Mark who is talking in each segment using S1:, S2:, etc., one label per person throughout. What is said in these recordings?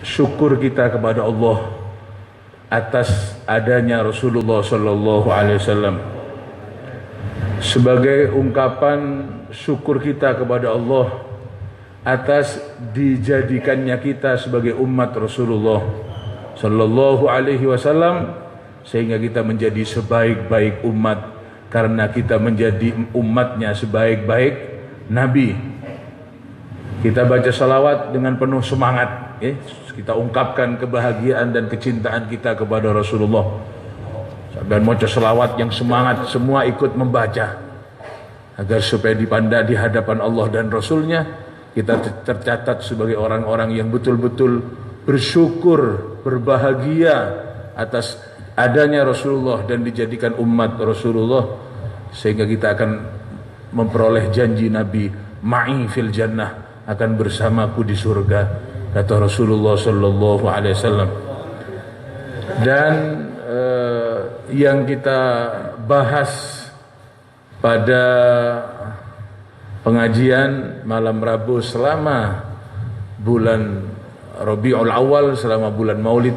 S1: Syukur kita kepada Allah atas adanya Rasulullah Sallallahu Alaihi Wasallam sebagai ungkapan syukur kita kepada Allah atas dijadikannya kita sebagai umat Rasulullah Sallallahu Alaihi Wasallam, sehingga kita menjadi sebaik-baik umat karena kita menjadi umatnya sebaik-baik Nabi. Kita baca salawat dengan penuh semangat, kita ungkapkan kebahagiaan dan kecintaan kita kepada Rasulullah. Dan baca salawat yang semangat, semua ikut membaca agar supaya dipandang di hadapan Allah dan Rasulnya, kita tercatat sebagai orang-orang yang betul-betul bersyukur, berbahagia atas adanya Rasulullah dan dijadikan umat Rasulullah, sehingga kita akan memperoleh janji Nabi, ma'i fil jannah, akan bersamaku di surga, kata Rasulullah Sallallahu Alaihi Wasallam. Dan yang kita bahas pada pengajian malam Rabu selama bulan Rabiul Awal, selama bulan Maulid,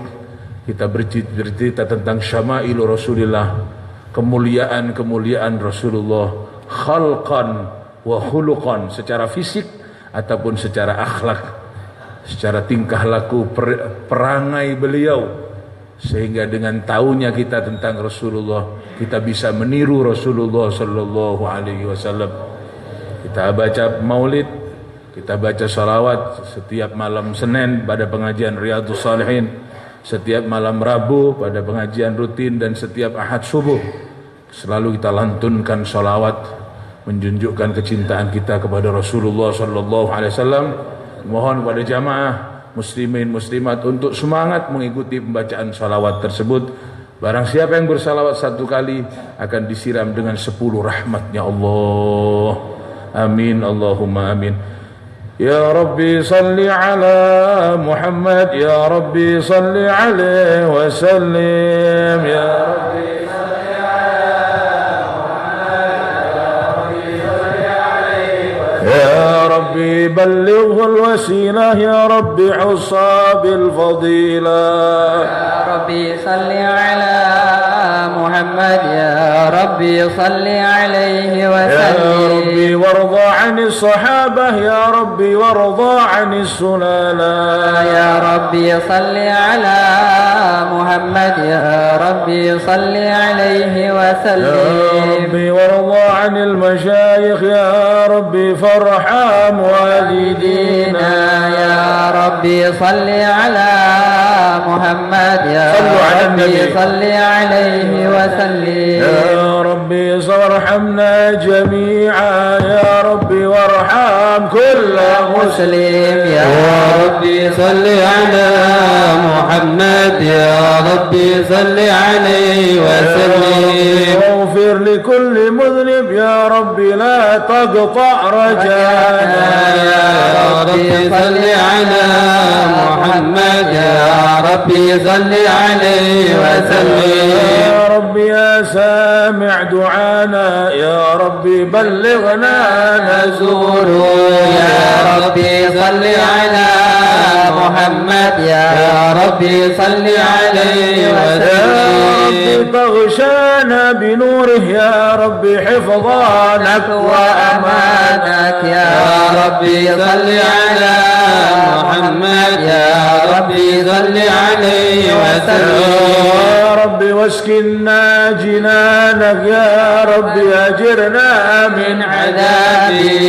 S1: kita bercerita tentang syama'il Rasulillah, kemuliaan Rasulullah, khalqan wa khuluqan, secara fisik ataupun secara akhlak, secara tingkah laku, perangai beliau, sehingga dengan tahunya kita tentang Rasulullah, kita bisa meniru Rasulullah Sallallahu Alaihi Wasallam. Kita baca maulid, kita baca salawat setiap malam Senin pada pengajian Riyadhus Shalihin, setiap malam Rabu pada pengajian rutin, dan setiap Ahad subuh selalu kita lantunkan salawat menunjukkan kecintaan kita kepada Rasulullah Sallallahu Alaihi Wasallam. Mohon kepada jamaah muslimin muslimat untuk semangat mengikuti pembacaan salawat tersebut. Barang siapa yang bersalawat satu kali akan disiram dengan 10 rahmatnya Allah. Amin, Allahumma amin. Ya Rabbi salli ala Muhammad, Ya Rabbi salli alaihi wa sallim, Ya Rabbi يا ربي بلغه الوسيلة، يا ربي حصى بالفضيلة.
S2: يا ربي صل على محمد، يا ربي صل عليه وسلم.
S1: يا ربي وارضى عن الصحابة، يا ربي وارضى عن السلالة.
S2: يا ربي صل على محمد، يا ربي صل عليه وسلم.
S1: يا ربي وارضى عن المشايخ، يا ربي فارحم والدينا.
S2: يا ربي صل على محمد، يا ربي صل عليه وسلم.
S1: يا ربي وارحمنا جميعا، يا ربي وارحم كل مسلم.
S2: يا ربي صل على محمد، يا ربي صل عليه وسلم.
S1: واغفر لكل مذنب، يا ربي لا تقطع رجانا.
S2: يا ربي صل على محمد، يا ربي صل عليه وسلم.
S1: يا ربي يا سامع دعانا، يا ربي بلغنا نزور.
S2: يا ربي صل على محمد، يا ربي صل عليه وسلم.
S1: يا ربي تغشانا بنوره، يا ربي حفظانك وأمانك.
S2: يا ربي صل على محمد، يا ربي صل عليه وسلم.
S1: يا ربي واسكننا جنانك، يا ربي أجرنا من عذابك.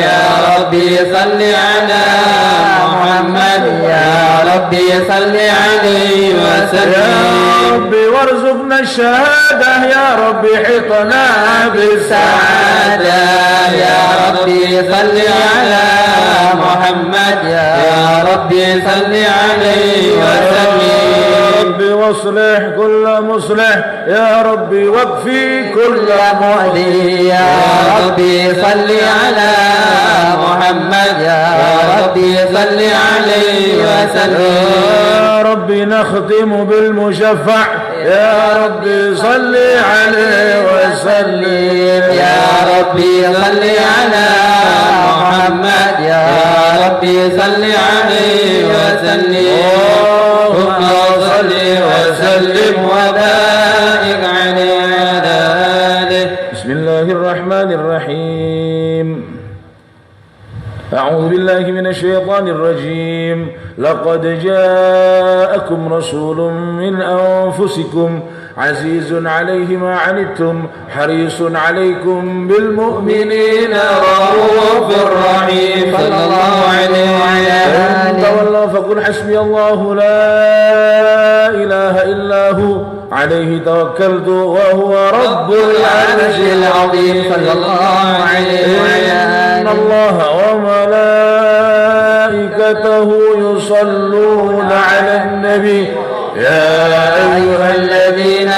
S2: يا ربي صل على محمد، يا ربي صل عليه وسلم.
S1: يا ربي وارزقنا الشهادة، يا ربي حطنا بالسعادة.
S2: يا ربي صل على محمد، يا ربي صل عليه وسلم.
S1: يا ربي واصلح كل مصلح، يا ربي واكفي كل مؤذي.
S2: يا ربي صل على محمد، يا ربي صل عليه وسلم.
S1: يا ربي نختم بالمشفع، يا ربي صل عليه وسلم.
S2: يا ربي صل على محمد، يا ربي صل عليه وسلم. وسلم ثم صل وسلم وبارك عليه وعلى آله.
S1: بسم الله الرحمن الرحيم. أعوذ بالله من الشيطان الرجيم. لقد جاءكم رسول من أنفسكم عزيز عليه ما عنتم حريص عليكم بالمؤمنين رؤوف رحيم.
S2: صلى الله عليه وعلى
S1: فإن تولوا فقل حسبي الله لا إله إلا هو عليه توكلت وهو رب العرش العظيم.
S2: صلى الله عليه وعلى
S1: إن الله وملائكته يصلون على النبي يا أيها الذين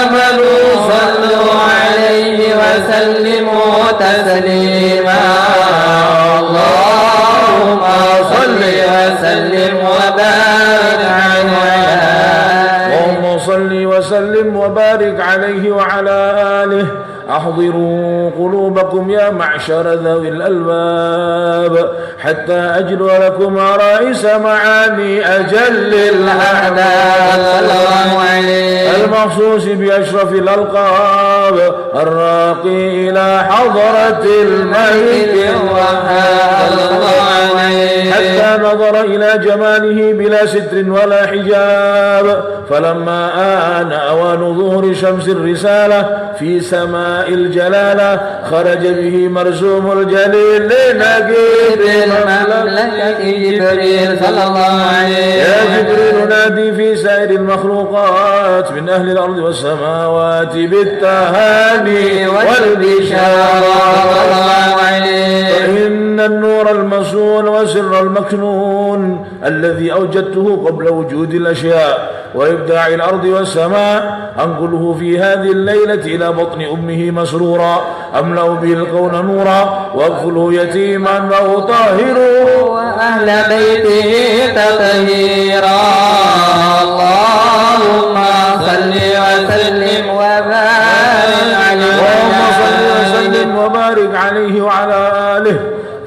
S2: آمنوا صلوا عليه وسلموا تسليما. اللهم صل وسلم وبارك عليه.
S1: اللهم صل وسلم وبارك عليه وعلى آله. أحضروا قلوبكم يا معشر ذوي الألباب حتى أجل لكم عرائس معاني أجل الأحباب المخصوص بأشرف الألقاب الراقي إلى حضرة الملك الوهاب حتى نظر إلى جماله بلا ستر ولا حجاب. فلما آن أوان ظهور شمس الرسالة في سماء الجلالة خرج به مرسوم الجليل لنقيب
S2: المملكة جبريل صلى الله عليه.
S1: يا جبريل نادي في سائر المخلوقات من أهل الأرض والسماوات بالتهاني والبشارات. فإن النور المصون وسر المكنون الذي أوجدته قبل وجود الأشياء وإبداع الأرض والسماء أنقله في هذه الليلة إلى بطن أمه مسرورا أملأ به الكون نورا واغفله يتيما وأطهره
S2: وأهل بيته تطهيرا. اللهم صل وسلم وبارك عليه.
S1: اللهم صل وسلم وبارك عليه وعلى آله.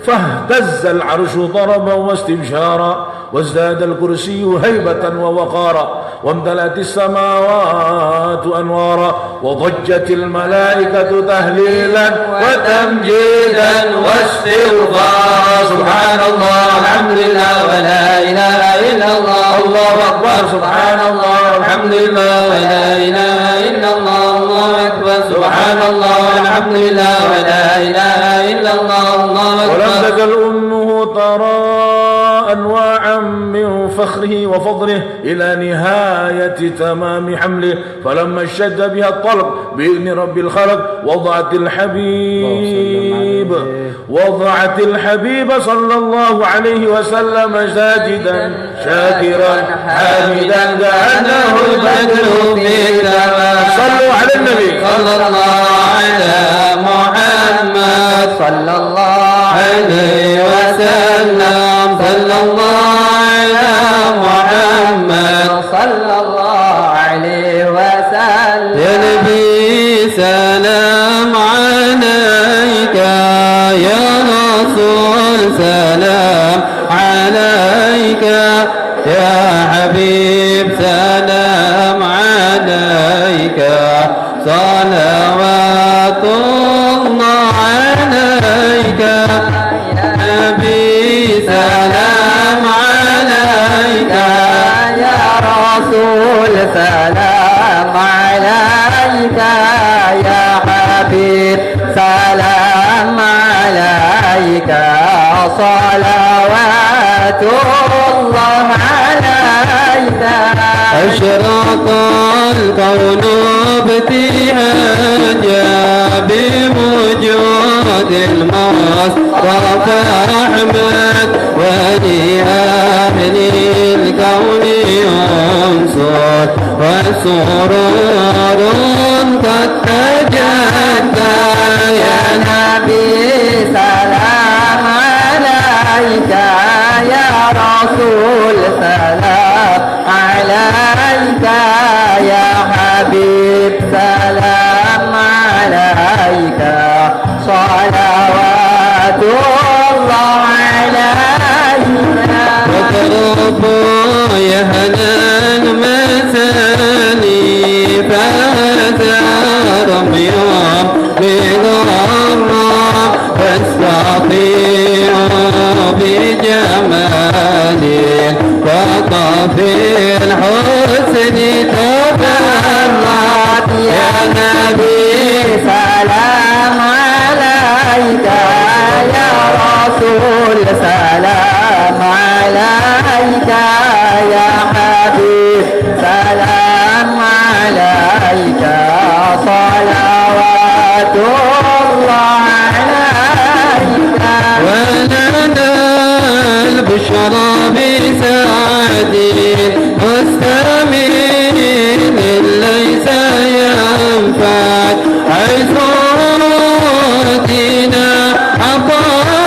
S1: فاهتز العرش ضربا واستبشارا وازداد الكرسي هيبة ووقارا وامتلأت السماوات أنوارا وضجت الملائكة تهليلا وتمجيدا واستغفارا. سبحان الله الحمد لله ولا إله إلا الله. الله أكبر. سبحان الله الحمد لله ولا إله إلا الله. الله أكبر. سبحان الله الحمد لله ولا إله إلا الله. الله أكبر. ولم تزل أمه ترى أنواعا من فخره وفضله إلى نهاية تمام حمله. فلما اشتد بها الطلق بإذن رب الخلق وضعت الحبيب صلى الله عليه وسلم ساجدا شاكرا حامدا كأنه البدر في السماء. صلوا على النبي.
S2: صلى الله على محمد صلى الله عليه وسلم. صلى الله على محمد صلى الله عليه وسلم. يا نبي سلام عليك يا رسول سلام عليك يا حبيب سلام عليك صلوات الله عليك. يا نبي سلام عليك يا رسول سلام عليك يا حبيب سلام عليك صلوات الله عليك. أشرق الكون ابتهاجا بوجود المصطفى أحمد ولأهل الكون أنصر وسرور قد تجدى. يا نبي سلام عليك يا رسول سلام عليك يا حبيب سلام عليك صلوات الله عليك. يا هلا المساني فهذا رمي بغرام فاستطيع بجمالي وطف الحسن تبرعت يا نبي سلام عليك يا رسول سلام عليك يا حبيب سلام عليك صلوات الله عليك ولنا البشرى بسعد مستمين ليس ينفع عزوتنا عطانا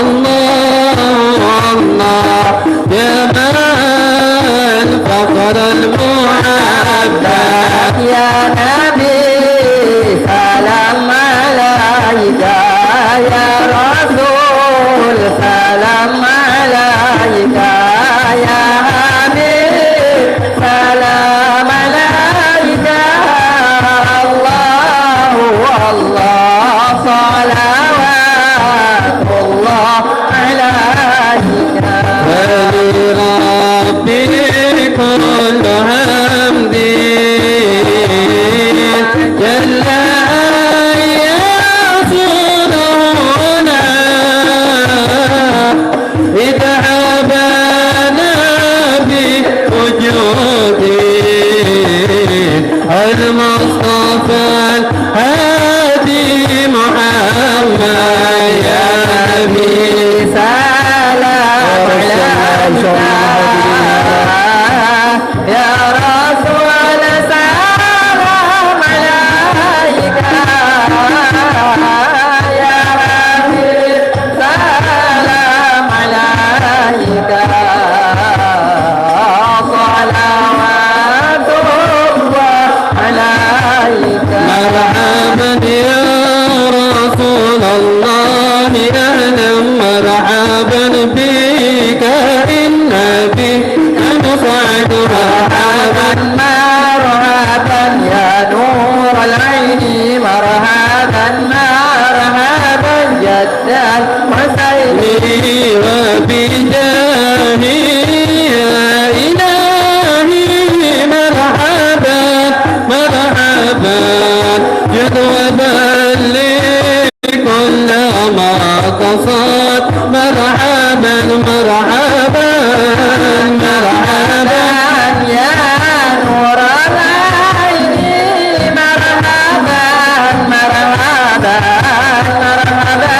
S2: الله الله يا من فقر المحبة يا نبي سلام عليك يا رسول سلام عليك يا حبيب سلام عليك الله الله صلوات الله عليك فلربي كل حمد جل يصوننا إذا عبانا بوجودي المصطفى الهادي محمد يا نبي سلام عليك يا رسول سلام عليك يا حبيب سلام عليك صلوات الله عليك مرحبا يا رسول الله أهلا مرحبا بك إن بك نصعد مرحبا مرحبا يا نور العين مرحبا مرحبا جد الحسين وبجاهي يا إلهي مرحبا مرحبا جدوبا لكل ما قصد مرحبا مرحبا مرحبا يا نور العين مرحبا مرحبا مرحبا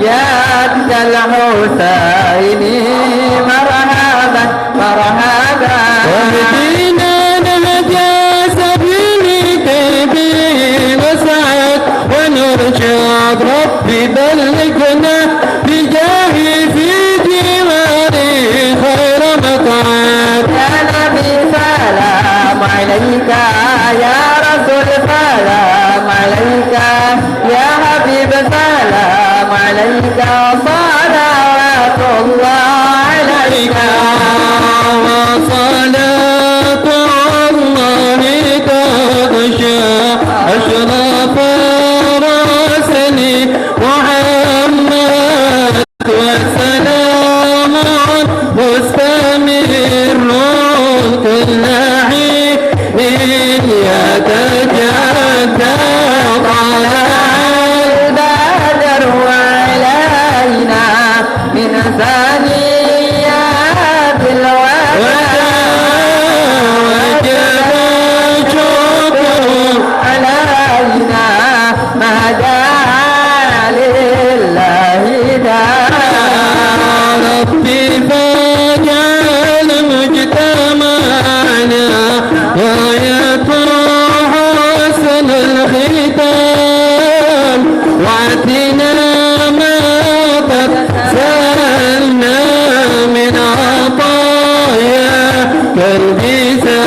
S2: يا عبد الحسين مرحبا مرحبا واهدنا نهجا سبيلك به وسعد ونرشد ربي بلغنا بجاهي في ديواني خير مقعد يا نبي سلام عليك يا رسول سلام عليك يا حبيب سلام عليك صلوات الله عليك وصلاة الله تغشى أشرف راسني محمد وسلام مستمر كل حين يتجدد طلع البدر علينا من ثنيات الوداع وجب شكر علينا ما دعا لله داع ربي فاجعل مجتمعنا غاية حسن الختام وعدنا ما قد سألنا من عطايا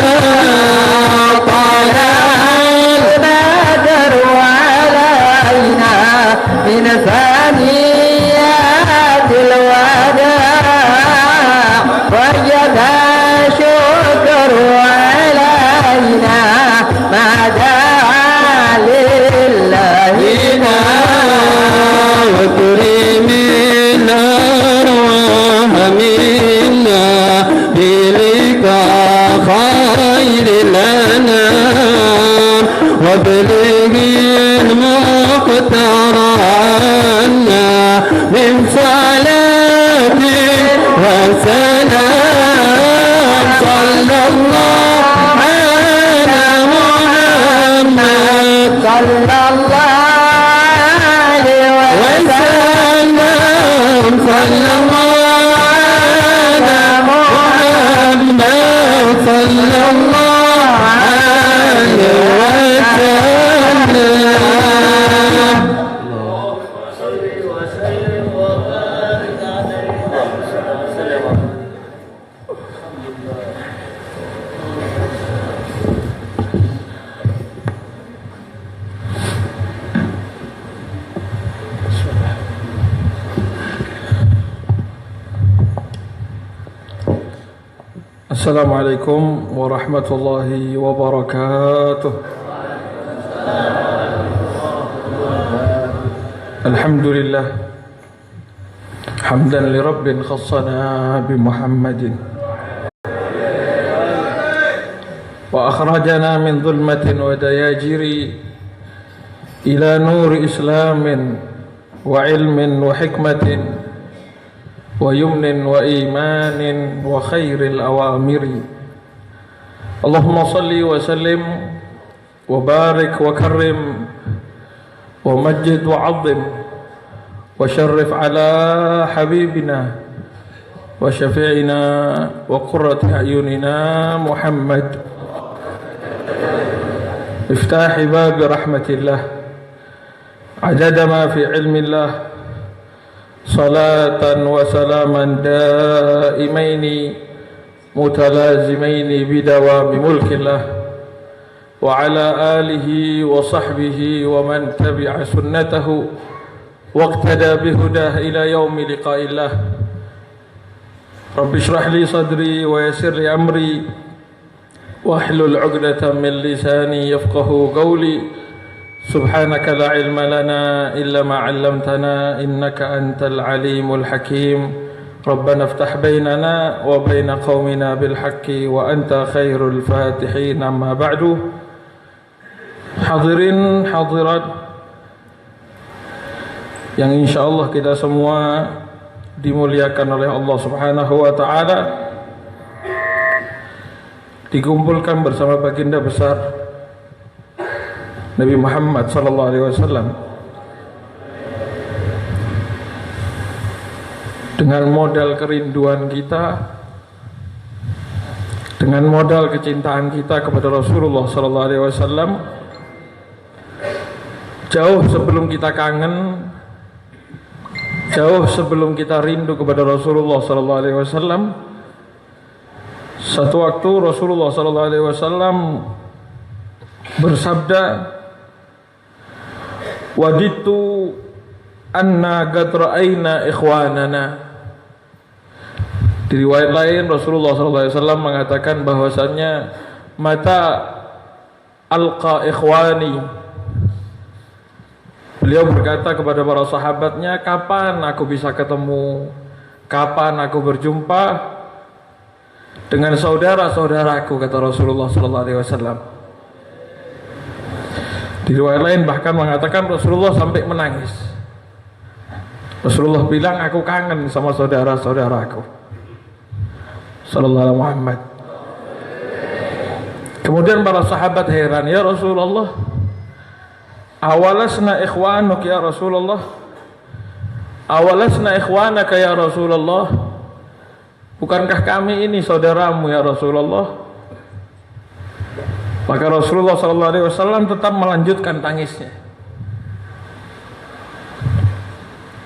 S2: كالبساط طلع البدر علينا من ثنيات الوداع قبله المختارنا من صلاة وسلام صلى الله على محمد صلى الله عليه وسلم صلى الله على محمد صلى الله عليه
S3: Assalamualaikum warahmatullahi wabarakatuh. Alhamdulillah hamdan li rabbin khassana bi Muhammadin wa akhrajana min dhulmatin wa dayajiri ila nuri islamin wa ilmin wa hikmatin wa yumnin wa imanin wa khairil awamiri. Allahumma salli wa sallim wa barik wa karrim wa majid wa azim wa syarrif ala habibina wa syafi'ina wa qurrati a'yunina Muhammad iftahi babi rahmatillah adada ma fi ilmillah salatan wa salaman daimaini mutalazimaini bidawami mulkillah wa ala alihi wa sahbihi wa man tabi'a sunnatahu waqtada bihudah ila yaumi liqa'illah. Rabbi shrah li sadri wa yassir li amri wahlul 'uqdatam min lisani yafqahu qawli. Subhanaka la ilma lana illa ma 'allamtana innaka antal alimul hakim. Rabbana iftah bainana wa baina qaumina bil haqqi wa anta khairul fatihin. Amma ba'du. Hadirin hadirat yang insyaallah kita semua dimuliakan oleh Allah Subhanahu wa taala, dikumpulkan bersama baginda besar Nabi Muhammad sallallahu alaihi wasallam dengan modal kerinduan kita, dengan modal kecintaan kita kepada Rasulullah sallallahu alaihi wasallam. Jauh sebelum kita kangen, jauh sebelum kita rindu kepada Rasulullah sallallahu alaihi wasallam, satu waktu Rasulullah sallallahu alaihi wasallam bersabda, waditu anna qad ra'ayna ikhwanana. Di riwayat lain Rasulullah SAW mengatakan bahwasannya mata alqa ikhwani. Beliau berkata kepada para sahabatnya, kapan aku bisa ketemu, kapan aku berjumpa dengan saudara-saudaraku, kata Rasulullah SAW. Di riwayat lain bahkan mengatakan Rasulullah sampai menangis. Rasulullah bilang, aku kangen sama saudara-saudaraku. Sallallahu alaihi Muhammad. Kemudian para sahabat heran, ya Rasulullah, awalasna ikhwanuk ya Rasulullah, awalasna ikhwanaka ya Rasulullah, bukankah kami ini saudaramu ya Rasulullah? Maka Rasulullah SAW tetap melanjutkan tangisnya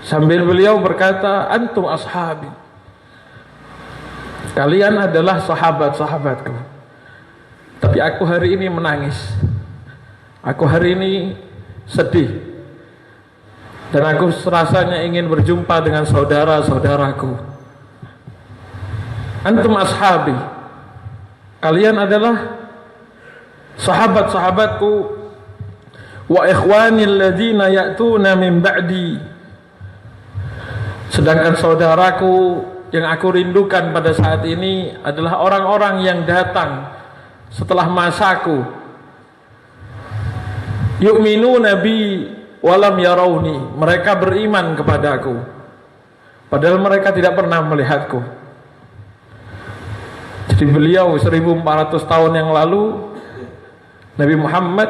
S3: sambil beliau berkata, antum ashabi, kalian adalah sahabat-sahabatku. Tapi aku hari ini menangis, aku hari ini sedih, dan aku rasanya ingin berjumpa dengan saudara-saudaraku. Antum ashabi, kalian adalah sahabat-sahabatku, wa ikhwani alladhina ya'tuna min ba'di, sedangkan saudaraku yang aku rindukan pada saat ini adalah orang-orang yang datang setelah masaku. yu'minuna bi walam yarawni, mereka beriman kepadaku padahal mereka tidak pernah melihatku. Jadi beliau 1400 tahun yang lalu, Nabi Muhammad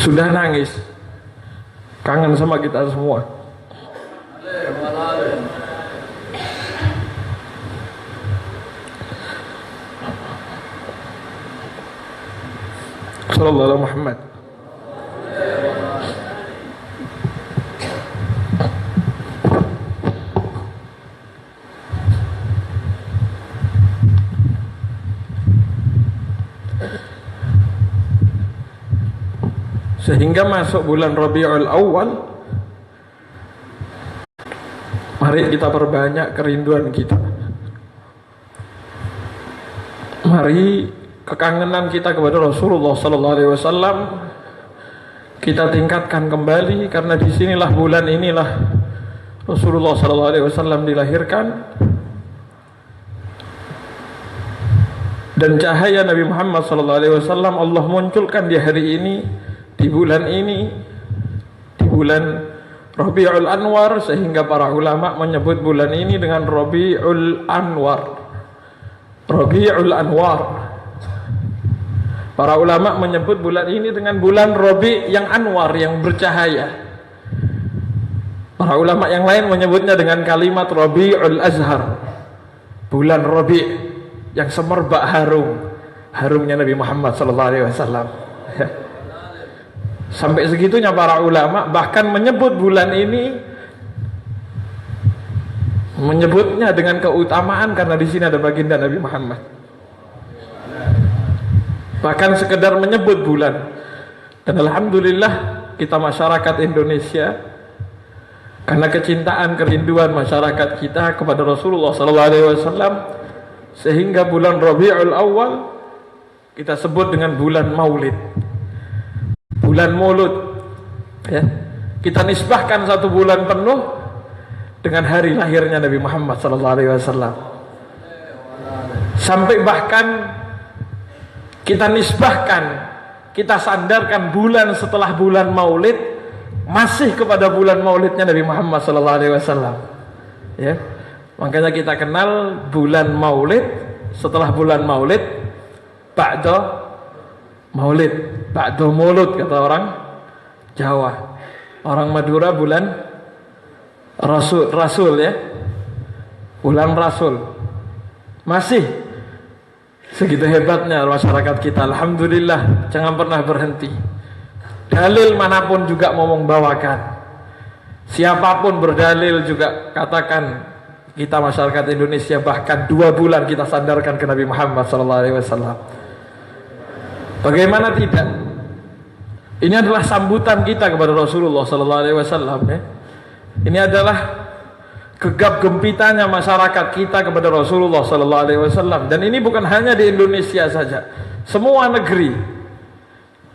S3: sudah nangis, kangen sama kita semua. Sallallahu alaihi Muhammad. Sehingga masuk bulan Rabiul Awal, mari kita perbanyak kerinduan kita. Mari kekangenan kita kepada Rasulullah sallallahu alaihi wasallam kita tingkatkan kembali, karena disinilah bulan inilah Rasulullah sallallahu alaihi wasallam dilahirkan, dan cahaya Nabi Muhammad sallallahu alaihi wasallam Allah munculkan di hari ini, di bulan ini, di bulan Rabiul Anwar, sehingga para ulama menyebut bulan ini dengan Rabiul Anwar. Rabiul Anwar. Para ulama menyebut bulan ini dengan bulan Rabi yang anwar, yang bercahaya. Para ulama yang lain menyebutnya dengan kalimat Rabiul Azhar, bulan Rabi yang semerbak harumnya Nabi Muhammad sallallahu alaihi wasallam. Sampai segitunya para ulama bahkan menyebut bulan ini, menyebutnya dengan keutamaan karena di sini ada baginda Nabi Muhammad. Bahkan sekedar menyebut bulan. Dan alhamdulillah kita masyarakat Indonesia, karena kecintaan kerinduan masyarakat kita kepada Rasulullah SAW, sehingga bulan Rabiul Awal kita sebut dengan bulan Maulid, bulan Maulud, ya. Kita nisbahkan satu bulan penuh dengan hari lahirnya Nabi Muhammad SAW. Sampai bahkan kita nisbahkan, kita sandarkan bulan setelah bulan Maulid masih kepada bulan Maulidnya Nabi Muhammad SAW. Ya, makanya kita kenal bulan Maulid, setelah bulan Maulid, ba'da Maulid, ba'da Maulud kata orang Jawa. Orang Madura bulan Rasul ya, bulan Rasul. Masih segitu hebatnya masyarakat kita, alhamdulillah, jangan pernah berhenti. Dalil manapun juga mau membawakan, siapapun berdalil juga katakan kita masyarakat Indonesia bahkan 2 bulan kita sandarkan ke Nabi Muhammad SAW. Bagaimana tidak? Ini adalah sambutan kita kepada Rasulullah SAW. Ya. Ini adalah gegap gempitanya masyarakat kita kepada Rasulullah SAW. Dan ini bukan hanya di Indonesia saja, semua negeri.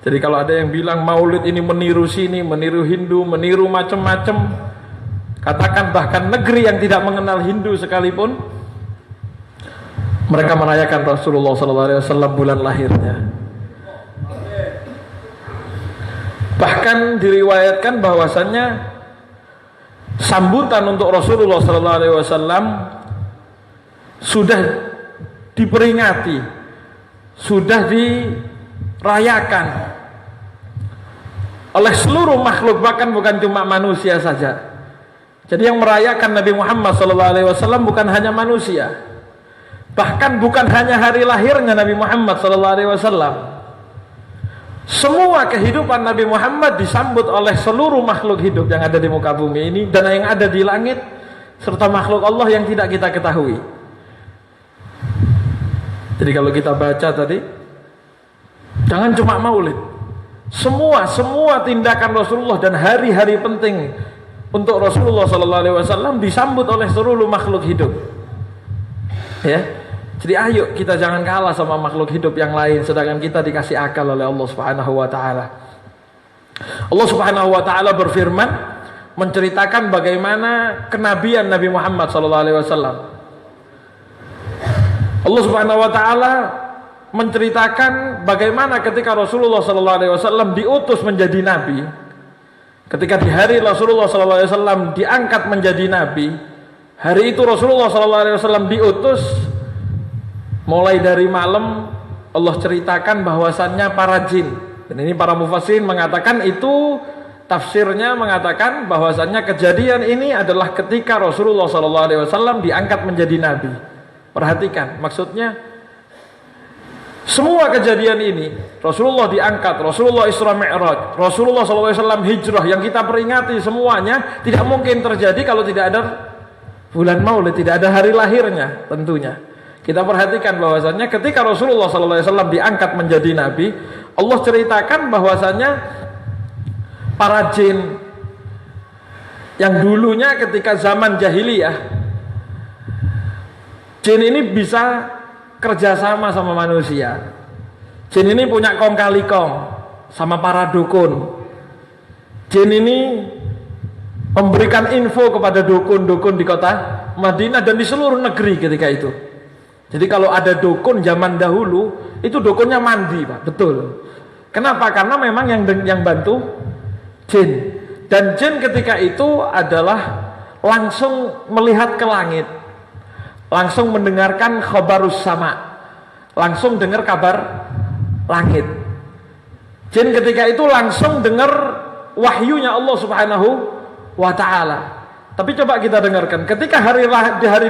S3: Jadi kalau ada yang bilang Maulid ini meniru sini, meniru Hindu, meniru macam-macam, katakan bahkan negeri yang tidak mengenal Hindu sekalipun, mereka merayakan Rasulullah SAW bulan lahirnya. Bahkan diriwayatkan bahwasannya sambutan untuk Rasulullah SAW sudah diperingati, sudah dirayakan oleh seluruh makhluk, bahkan bukan cuma manusia saja. Jadi yang merayakan Nabi Muhammad SAW bukan hanya manusia, bahkan bukan hanya hari lahirnya Nabi Muhammad SAW. Semua kehidupan Nabi Muhammad disambut oleh seluruh makhluk hidup yang ada di muka bumi ini dan yang ada di langit, serta makhluk Allah yang tidak kita ketahui. Jadi kalau kita baca tadi, jangan cuma Maulid, semua tindakan Rasulullah dan hari-hari penting untuk Rasulullah SAW disambut oleh seluruh makhluk hidup. Ya. Jadi ayo kita jangan kalah sama makhluk hidup yang lain, sedangkan kita dikasih akal oleh Allah Subhanahu wa taala. Allah Subhanahu wa taala berfirman menceritakan bagaimana kenabian Nabi Muhammad sallallahu alaihi wasallam. Allah Subhanahu wa taala menceritakan bagaimana ketika Rasulullah SAW diutus menjadi nabi. Ketika di hari Rasulullah SAW diangkat menjadi nabi, hari itu Rasulullah SAW diutus. Mulai dari malam Allah ceritakan bahwasannya para jin, dan ini para mufassirin mengatakan itu, tafsirnya mengatakan bahwasannya kejadian ini adalah ketika Rasulullah SAW diangkat menjadi nabi. Perhatikan, maksudnya semua kejadian ini, Rasulullah diangkat, Rasulullah Isra Mi'raj, Rasulullah SAW hijrah, yang kita peringati semuanya tidak mungkin terjadi kalau tidak ada bulan Maulid, tidak ada hari lahirnya tentunya. Kita perhatikan bahwasannya ketika Rasulullah SAW diangkat menjadi nabi, Allah ceritakan bahwasannya para jin yang dulunya ketika zaman jahiliyah, jin ini bisa kerjasama sama manusia. Jin ini punya kong kali kong sama para dukun. Jin ini memberikan info kepada dukun-dukun di kota Madinah dan di seluruh negeri ketika itu. Jadi kalau ada dukun zaman dahulu, itu dukunnya mandi, Pak. Betul. Kenapa? Karena memang yang bantu jin. Dan jin ketika itu adalah langsung melihat ke langit, langsung mendengarkan khabarus sama, langsung dengar kabar langit. Jin ketika itu langsung dengar wahyunya Allah Subhanahu wa ta'ala. Tapi coba kita dengarkan, ketika hari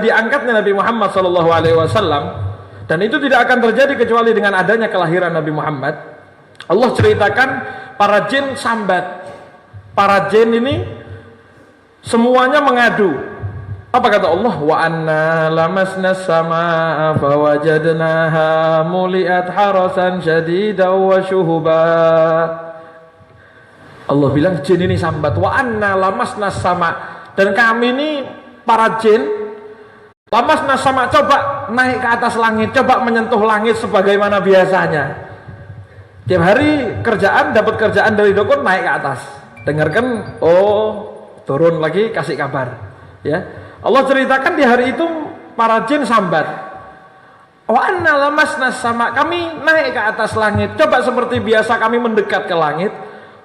S3: diangkatnya Nabi Muhammad SAW, dan itu tidak akan terjadi kecuali dengan adanya kelahiran Nabi Muhammad. Allah ceritakan para jin sambat. Para jin ini semuanya mengadu. Apa kata Allah? Wa anna lamasna samaa fawajadnaha muliat harasan syadidan wa syuhuba. Allah bilang jin ini sambat. Wa anna lamasna sama. Dan kami ini para jin lamasna sama, coba naik ke atas langit, coba menyentuh langit sebagaimana biasanya. Tiap hari kerjaan, dapat kerjaan dari dukun, naik ke atas, dengarkan, oh turun lagi, kasih kabar. Ya, Allah ceritakan di hari itu para jin sambat. Wa anna lamasna sama, kami naik ke atas langit, coba seperti biasa kami mendekat ke langit.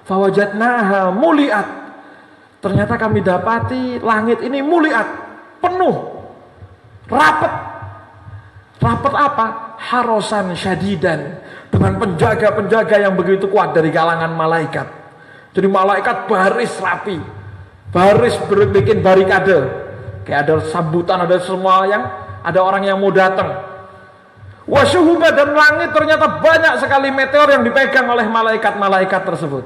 S3: Fawajadnaha muliat. Ternyata kami dapati langit ini muliat, penuh, rapat. Rapat apa? Harosan syadidan, dengan penjaga-penjaga yang begitu kuat dari kalangan malaikat. Jadi malaikat baris rapi, baris bikin barikade, kayak ada sambutan, ada semua yang ada orang yang mau datang. Wasyuhuba, dan langit ternyata banyak sekali meteor yang dipegang oleh malaikat-malaikat tersebut.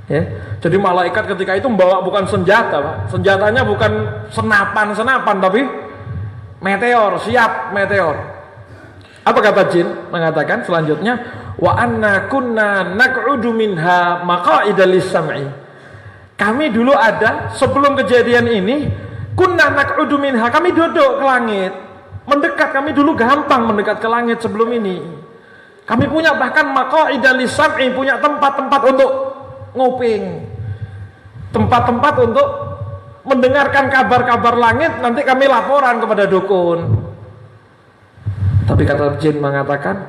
S3: Ya, jadi malaikat ketika itu membawa bukan senjata, Pak. Senjatanya bukan senapan, tapi meteor, siap meteor. Apa kata jin? Mengatakan selanjutnya, wa anna kunna naq'udu minha maqa'ida lis-sam'i. Kami dulu ada sebelum kejadian ini, kunna naq'udu minha, kami duduk ke langit, mendekat, kami dulu gampang mendekat ke langit sebelum ini. Kami punya bahkan maqa'ida lis-sam'i, punya tempat-tempat untuk nguping, tempat-tempat untuk mendengarkan kabar-kabar langit, nanti kami laporan kepada dukun. Tapi kata jin mengatakan,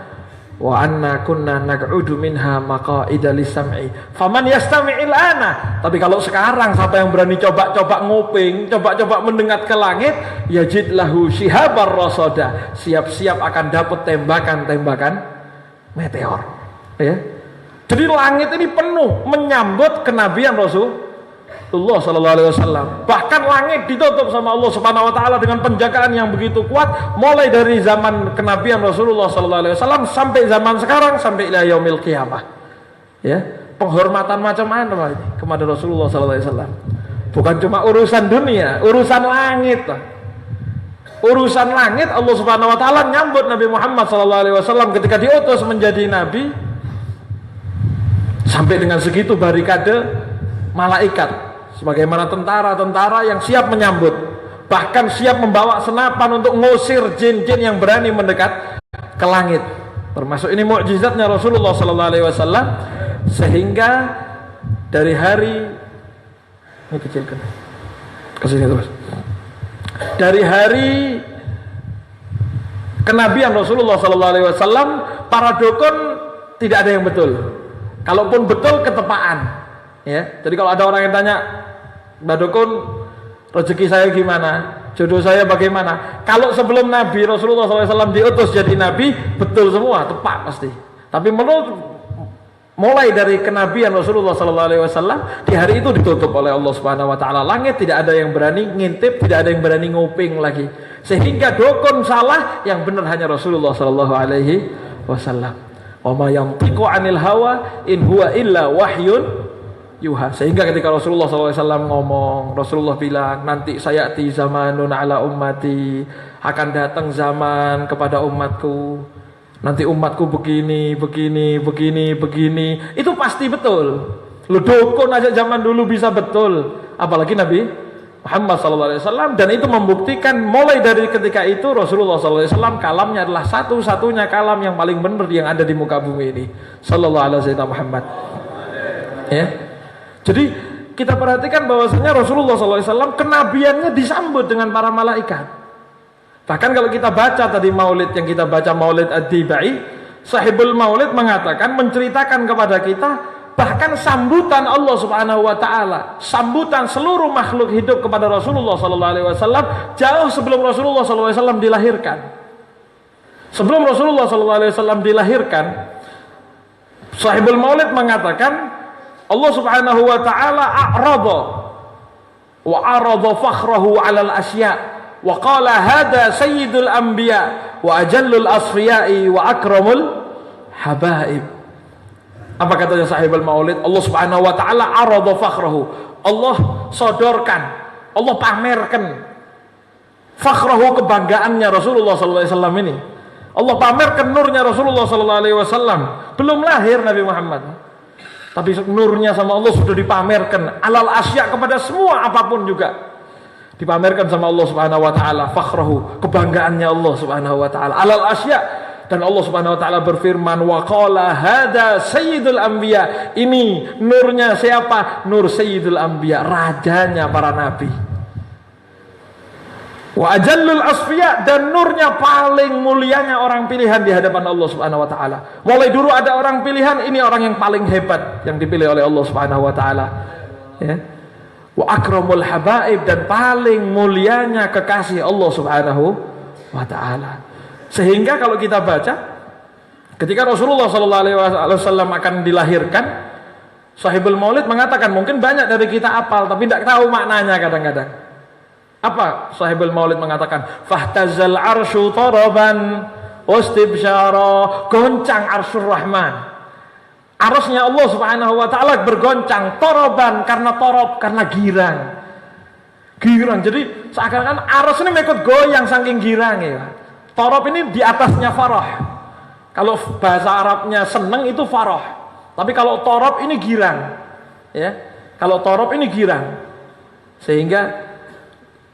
S3: wa anna kunna naq'udu minha maqa'ida lis-sam'i faman yastami'il ana. Tapi kalau sekarang siapa yang berani coba-coba nguping, coba-coba mendengar ke langit, yajid lahu shihabar rasada, siap-siap akan dapat tembakan-tembakan meteor. Ya. Jadi langit ini penuh menyambut kenabian Rasulullah SAW. Bahkan langit ditutup sama Allah Subhanahu Wa Taala dengan penjagaan yang begitu kuat, mulai dari zaman kenabian Rasulullah SAW sampai zaman sekarang, sampai ila yaumil qiyamah. Ya, penghormatan macam mana ini kepada Rasulullah SAW? Bukan cuma urusan dunia, urusan langit. Urusan langit, Allah Subhanahu Wa Taala nyambut Nabi Muhammad SAW ketika diutus menjadi nabi. Sampai dengan segitu barikade malaikat, sebagaimana tentara-tentara yang siap menyambut, bahkan siap membawa senapan untuk ngusir jin-jin yang berani mendekat ke langit. Termasuk ini mukjizatnya Rasulullah SAW, sehingga dari hari ini kecilkan, kesini terus. Dari hari kenabian Rasulullah sallallahu alaihi wasallam, para dukun tidak ada yang betul. Kalaupun betul ketepaan. Ya. Jadi kalau ada orang yang tanya, "Mbak dukun, rezeki saya gimana? Jodoh saya bagaimana?" Kalau sebelum Nabi Rasulullah SAW diutus jadi Nabi, betul semua, tepat pasti. Tapi mulai dari kenabian Rasulullah SAW, di hari itu ditutup oleh Allah Subhanahu Wa Taala. Langit tidak ada yang berani ngintip, tidak ada yang berani nguping lagi. Sehingga dukun salah, yang benar hanya Rasulullah SAW. Wa ma yantiqu 'anil hawa in huwa illa wahyun yuha. Sehingga ketika Rasulullah SAW ngomong, Rasulullah bilang, nanti sayati zamanun ala ummati, akan datang zaman kepada umatku, nanti umatku begini, begini, begini, begini. Itu pasti betul. Lu dukun aja zaman dulu bisa betul, apalagi Nabi Muhammad SAW. Dan itu membuktikan mulai dari ketika itu Rasulullah SAW kalamnya adalah satu-satunya kalam yang paling benar yang ada di muka bumi ini, sallallahu alaihi Muhammad. Ya. Jadi kita perhatikan bahwasanya Rasulullah SAW kenabiannya disambut dengan para malaikat. Bahkan kalau kita baca tadi maulid yang kita baca, maulid Ad-Dibai, sahibul maulid mengatakan, menceritakan kepada kita bahkan sambutan Allah Subhanahu Wa Taala, sambutan seluruh makhluk hidup kepada Rasulullah SAW jauh sebelum Rasulullah SAW dilahirkan. Sebelum Rasulullah SAW dilahirkan, sahibul maulid mengatakan Allah Subhanahu Wa Taala a'rada wa arada fakhrahu 'alal asya' wa qala hada sayyidul anbiya wa ajallul asfiya'i wa akramul habaib. Apa katanya sahibul maulid? Allah Subhanahu Wa Taala arada fakhrahu, Allah sodorkan, Allah pamerkan fakhrahu, kebanggaannya Rasulullah SAW ini. Allah pamerkan nurnya Rasulullah SAW. Belum lahir Nabi Muhammad, tapi nurnya sama Allah sudah dipamerkan. Alal asya, kepada semua apapun juga dipamerkan sama Allah Subhanahu Wa Taala. Fakhrahu, kebanggaannya Allah Subhanahu Wa Taala. Alal asya. Dan Allah Subhanahu Wa Taala berfirman, wa qala hada sayyidul anbiya. Ini nurnya siapa? Nur sayyidul anbiya, rajanya para nabi. Wa ajallul asfiya, dan nurnya paling mulianya orang pilihan di hadapan Allah Subhanahu Wa Taala. Mulai dulu ada orang pilihan, ini orang yang paling hebat yang dipilih oleh Allah Subhanahu Wa Taala. Ya. Wa akramul habaib, dan paling mulianya kekasih Allah Subhanahu Wa Taala. Sehingga kalau kita baca ketika Rasulullah SAW akan dilahirkan, sahibul maulid mengatakan, mungkin banyak dari kita apal tapi tidak tahu maknanya kadang-kadang. Apa sahibul maulid mengatakan? Fahtazal arsyu taraban wastibsyara, goncang arsyur rahman, arusnya Allah Subhanahu Wa Taala bergoncang, taraban karena torob, karena girang. Jadi seakan-akan arus ini ikut goyang saking girang ya. Torob ini di atasnya farah. Kalau bahasa Arabnya seneng itu farah. Tapi kalau torob ini girang. Ya. Kalau torob ini girang. Sehingga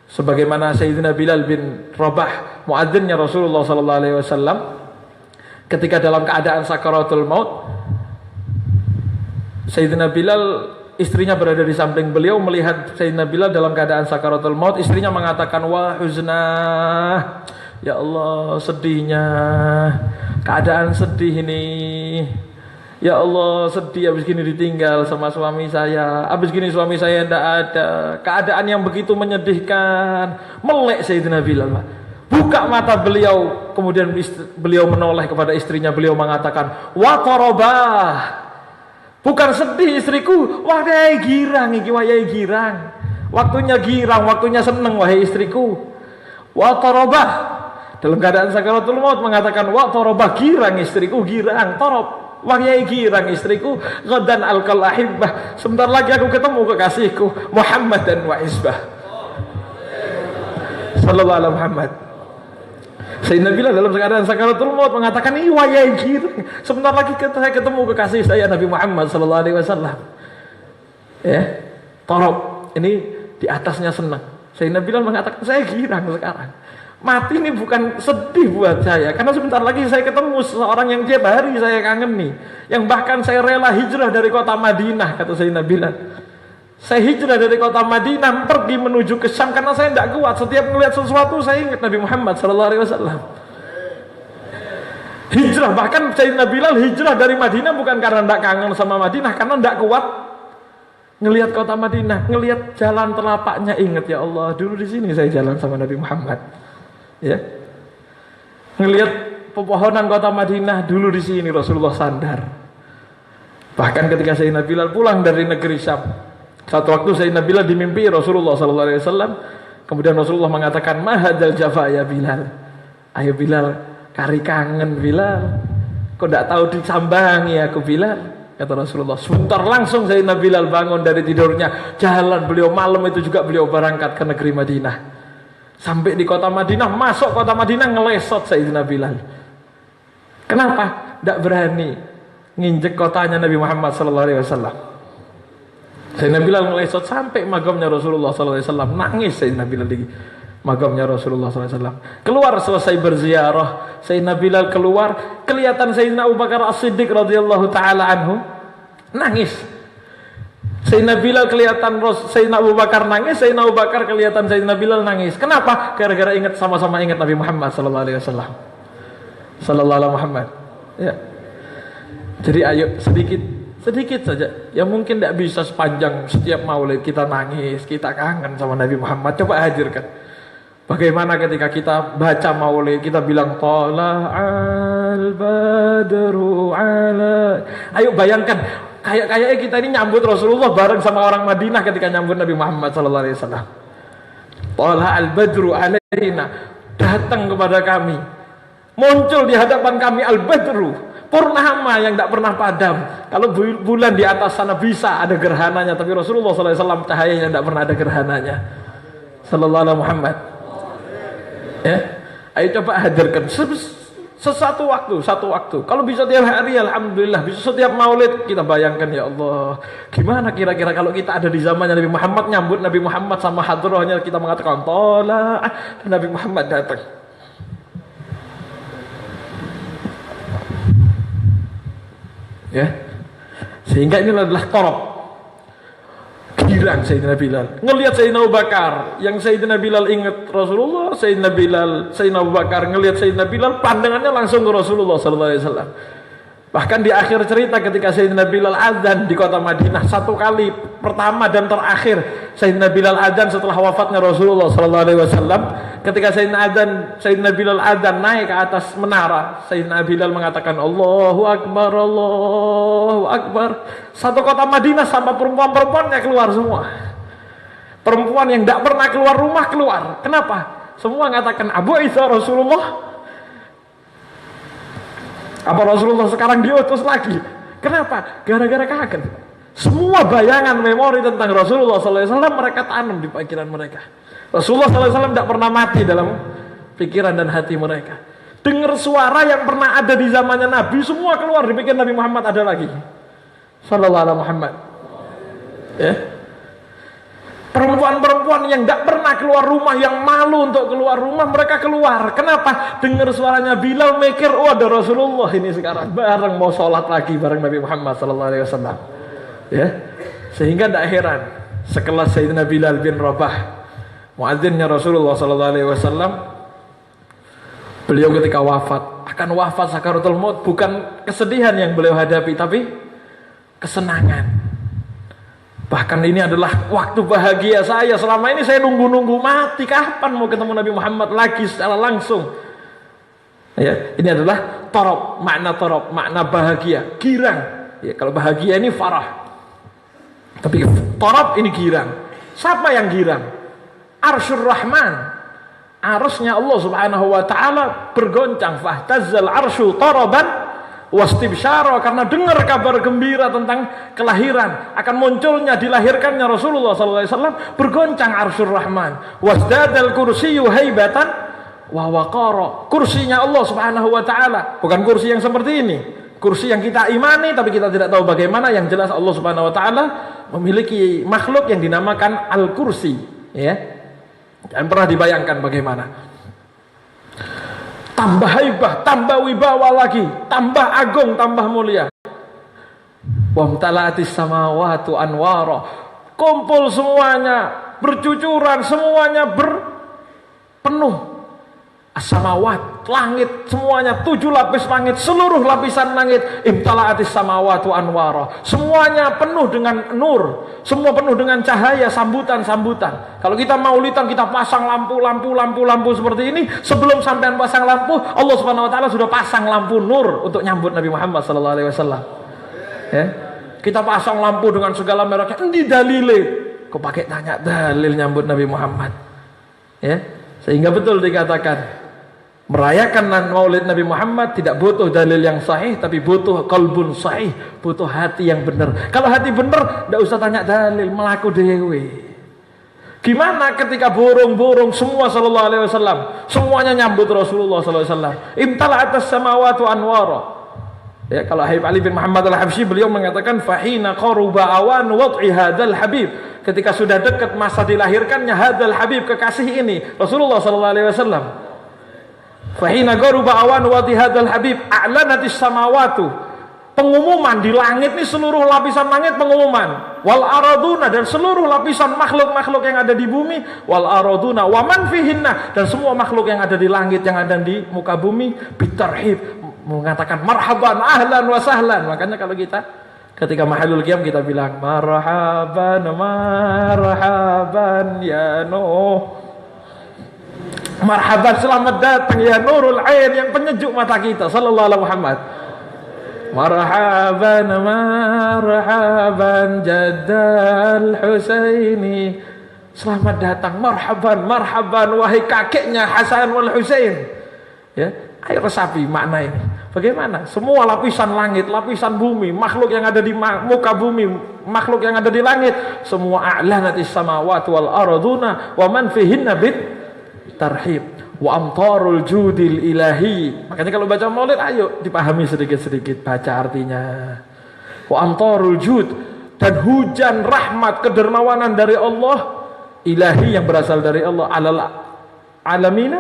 S3: sebagaimana Sayyidina Bilal bin Rabah, muadzinnya Rasulullah SAW, ketika dalam keadaan sakaratul maut, Sayyidina Bilal, istrinya berada di samping beliau, melihat Sayyidina Bilal dalam keadaan sakaratul maut, istrinya mengatakan, wa huznah, ya Allah, sedihnya, keadaan sedih ini. Ya Allah, sedih habis gini ditinggal sama suami saya. Habis gini suami saya tidak ada. Keadaan yang begitu menyedihkan. Melek Sayyidina Bilal. Buka mata beliau, kemudian beliau menoleh kepada istrinya, beliau mengatakan, wa tarabah. Bukan sedih istriku, wahai girang iki, wahai girang. Waktunya girang, waktunya seneng wahai istriku. Wa tarabah. Dalam keadaan sakaratul maut mengatakan, wa tarabah, girang istriku, girang, tarab. Wahai girang istriku, ghadan alqal ahibbah, sebentar lagi aku ketemu kekasihku Muhammad dan wa isbah. Sallallahu alaihi Muhammad. Sayyidina Bilal dalam keadaan sakaratul maut mengatakan, wahai girang, sebentar lagi saya ketemu kekasih saya Nabi Muhammad sallallahu alaihi wasallam. Ya, tarab, ini di atasnya senang. Sayyidina Bilal mengatakan, saya girang sekarang. Mati ini bukan sedih buat saya, karena sebentar lagi saya ketemu seseorang yang tiap hari saya kangen nih, yang bahkan saya rela hijrah dari kota Madinah, kata Sayyidina Bilal. Saya hijrah dari kota Madinah pergi menuju ke Syam karena saya tidak kuat. Setiap melihat sesuatu saya ingat Nabi Muhammad SAW. Hijrah, bahkan Sayyidina Bilal hijrah dari Madinah bukan karena tidak kangen sama Madinah, karena tidak kuat ngelihat kota Madinah, ngelihat jalan telapaknya. Ingat, ya Allah, dulu di sini saya jalan sama Nabi Muhammad. Ya, ngelihat pepohonan kota Madinah, dulu di sini Rasulullah sandar. Bahkan ketika Sayyidina Bilal pulang dari negeri Syam, satu waktu Sayyidina Bilal dimimpi Rasulullah SAW. Kemudian Rasulullah mengatakan, mahadal jafa ya Bilal. Ayo Bilal, kari kangen Bilal, kok tidak tahu disambangi aku Bilal, kata Rasulullah. Sebentar langsung Sayyidina Bilal bangun dari tidurnya, jalan. Beliau malam itu juga beliau berangkat ke negeri Madinah. Sampai di kota Madinah, masuk kota Madinah, ngelesot Sayyidina Bilal. Kenapa? Tidak berani nginjek kotanya Nabi Muhammad SAW. Sayyidina Bilal ngelesot sampai magamnya Rasulullah SAW. Nangis Sayyidina Bilal di magamnya Rasulullah SAW. Keluar selesai berziarah, Sayyidina Bilal keluar, kelihatan Sayyidina Abu Bakar As-Siddiq radhiyallahu taala anhu nangis. Sayyidina Bilal kelihatan Sayyidina Abu Bakar nangis, Sayyidina Abu Bakar kelihatan Sayyidina Bilal nangis. Kenapa? Gara-gara ingat, sama-sama ingat Nabi Muhammad sallallahu alaihi wasallam. Sallallahu alaihi Muhammad. Ya. Jadi ayo sedikit saja. Ya mungkin tidak bisa sepanjang setiap maulid kita nangis, kita kangen sama Nabi Muhammad. Coba hadirkan. Bagaimana ketika kita baca maulid, kita bilang Tala'al badru ala. Ayo bayangkan, kayaknya kita ini nyambut Rasulullah bareng sama orang Madinah ketika nyambut Nabi Muhammad sallallahu alaihi wasallam. Tala'al badru alaina, datang kepada kami, muncul di hadapan kami al-badru, purnama yang tidak pernah padam. Kalau bulan di atas sana bisa ada gerhananya, tapi Rasulullah sallallahu alaihi wasallam cahayanya tidak pernah ada gerhananya. Sallallahu alaihi Muhammad. Ya, ayo coba hadirkan satu waktu. Kalau bisa tiap hari, alhamdulillah. Bisa setiap maulid, kita bayangkan, ya Allah, gimana kira-kira kalau kita ada di zamannya Nabi Muhammad, nyambut Nabi Muhammad sama hadrahnya, kita mengatakan Tola, Nabi Muhammad datang. Ya, sehingga ini adalah torop. Girang Sayyidina Bilal ngelihat Sayyidina Abu Bakar, yang Sayyidina Bilal ingat Rasulullah, Sayyidina Abu Bakar ngelihat Sayyidina Bilal, pandangannya langsung ke Rasulullah sallallahu alaihi wasallam. Bahkan di akhir cerita ketika Sayyidina Bilal azan di kota Madinah, satu kali pertama dan terakhir Sayyidina Bilal azan setelah wafatnya Rasulullah sallallahu alaihi wasallam. Ketika Sayyidina Bilal azan naik ke atas menara, Sayyidina Bilal mengatakan Allahu Akbar, Allahu Akbar. Satu kota Madinah sama perempuan-perempuannya keluar semua. Perempuan yang tidak pernah keluar rumah keluar. Kenapa? Semua mengatakan Abu Isa Rasulullah. Apa Rasulullah sekarang diutus lagi? Kenapa? Gara-gara kaget. Semua bayangan memori tentang Rasulullah SAW mereka tanam di pikiran mereka. Rasulullah SAW tidak pernah mati dalam pikiran dan hati mereka. Dengar suara yang pernah ada di zamannya Nabi, semua keluar di pikiran Nabi Muhammad ada lagi. Sallallahu alaihi Muhammad. Ya. Perempuan-perempuan yang tidak pernah keluar rumah, yang malu untuk keluar rumah, mereka keluar. Kenapa? Dengar suaranya Bilal, mikir, oh ada Rasulullah ini sekarang. Bareng mau sholat lagi bareng Nabi Muhammad SAW. Ya, sehingga tidak heran sekelas Sayyidina Bilal bin Rabah, muadzinnya Rasulullah SAW, beliau ketika akan wafat sakaratul maut, bukan kesedihan yang beliau hadapi, tapi kesenangan. Bahkan ini adalah waktu bahagia saya. Selama ini saya nunggu-nunggu mati, kapan mau ketemu Nabi Muhammad lagi secara langsung. Ya, ini adalah torop, makna bahagia, girang. Ya, kalau bahagia ini farah, tapi torop ini girang. Siapa yang girang? Arsyur Rahman, arusnya Allah Subhanahu wa taala bergoncang. Fahtazzal arsyu taraban wastibsyara, karena dengar kabar gembira tentang kelahiran, akan munculnya dilahirkannya Rasulullah SAW, bergoncang arsyur Rahman. Wasdadal kursiyyu haibatan wa waqara, kursinya Allah Subhanahu wa taala, bukan kursi yang seperti ini, kursi yang kita imani tapi kita tidak tahu bagaimana. Yang jelas Allah Subhanahu wa taala memiliki makhluk yang dinamakan al-kursi, ya. Jangan pernah dibayangkan bagaimana. Tambah haibah, tambah wibawa lagi, tambah agung, tambah mulia. Wamtala'atis samawatu anwara, kumpul semuanya, bercucuran, semuanya berpenuh as-samawat, langit semuanya, 7 lapis langit, seluruh lapisan langit, imtala'atis samawatu anwara, semuanya penuh dengan nur, semua penuh dengan cahaya, sambutan-sambutan. Kalau kita maulidan, kita pasang lampu seperti ini, sebelum sampean pasang lampu, Allah Subhanahu wa taala sudah pasang lampu nur untuk nyambut Nabi Muhammad sallallahu alaihi wasallam. Ya. Kita pasang lampu dengan segala mereknya, endi dalile? Kok pakai tanya dalil nyambut Nabi Muhammad? Ya. Sehingga betul dikatakan merayakan maulid Nabi Muhammad tidak butuh dalil yang sahih, tapi butuh qalbun sahih, butuh hati yang benar. Kalau hati benar, tidak usah tanya dalil, melaku dewe. Gimana ketika burung-burung semua sallallahu alaihi wasallam, semuanya nyambut Rasulullah sallallahu alaihi wasallam. Imtala'atas samawati anwara. Ya, kalau Habib Ali bin Muhammad al-Habsyi, beliau mengatakan fahina qaruba awan wad'i hadzal habib. Ketika sudah dekat masa dilahirkannya hadzal habib, kekasih ini, Rasulullah sallallahu alaihi wasallam. Fahina qaruba awan wad'i hadzal habib a'lanatis samawatu. Pengumuman di langit ini, seluruh lapisan langit pengumuman. Wal araduna, dan seluruh lapisan makhluk-makhluk yang ada di bumi. Wal araduna wa man fihinna, dan semua makhluk yang ada di langit, yang ada di muka bumi, bitarhib, mengatakan marhaban, ahlan wa sahlan. Makanya kalau kita ketika mahalul qiyam kita bilang marhaban ya Nuh. Marhaban, selamat datang ya Nurul Ain, yang penyejuk mata kita, sallallahu alaihi Muhammad. Marhaban Jaddal Husaini, selamat datang, marhaban wahai kakeknya Hasan wal Husain. Ya, ayo resapi makna ini. Bagaimana? Semua lapisan langit, lapisan bumi, makhluk yang ada di muka bumi, makhluk yang ada di langit, semua a'lanatis samawati wal arduna wa man fihinna bit tarhib wa amtarul judil ilahi. Makanya kalau baca maulid, ayo dipahami sedikit-sedikit, baca artinya. Wa amtarul jud, dan hujan rahmat kedermawanan dari Allah, ilahi yang berasal dari Allah, alal alamina.